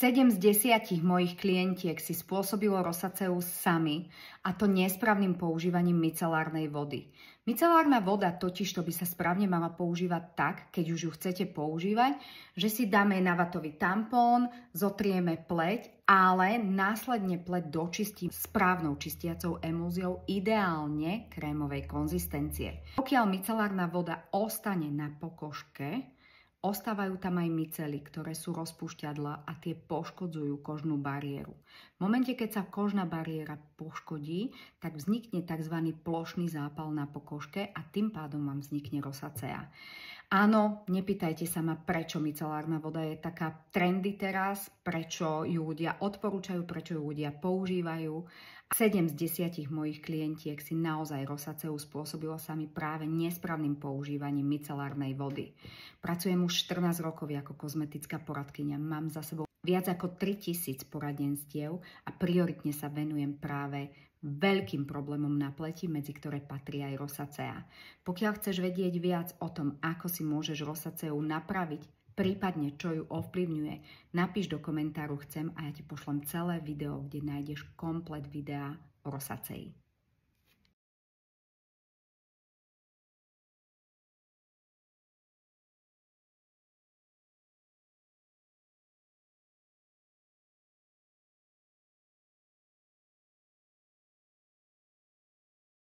7 z 10 mojich klientiek si spôsobilo rosaceu sami, a to nesprávnym používaním micelárnej vody. Micelárna voda totižto by sa správne mala používať tak, keď už ju chcete používať, že si dáme na vatový tampón, zotrieme pleť, ale následne pleť dočistím správnou čistiacou emúziou, ideálne krémovej konzistencie. Pokiaľ micelárna voda ostane na pokožke, ostávajú tam aj micely, ktoré sú rozpúšťadlá a tie poškodzujú kožnú bariéru. V momente, keď sa kožná bariéra poškodí, tak vznikne tzv. Plošný zápal na pokožke a tým pádom vám vznikne rosacea. Áno, nepýtajte sa ma, prečo micelárna voda je taká trendy teraz, prečo ju ľudia odporúčajú, prečo ju ľudia používajú. 7 z 10 mojich klientiek si naozaj rosaceu spôsobilo sami práve nesprávnym používaním micelárnej vody. Pracujem už 14 rokov ako kozmetická poradkyňa, mám za sebou viac ako 3000 poradenstiev a prioritne sa venujem práve veľkým problémom na pleti, medzi ktoré patrí aj rosacea. Pokiaľ chceš vedieť viac o tom, ako si môžeš rosaceu napraviť, prípadne čo ju ovplyvňuje, napíš do komentáru chcem a ja ti pošlem celé video, kde nájdeš komplet videa o rosacei.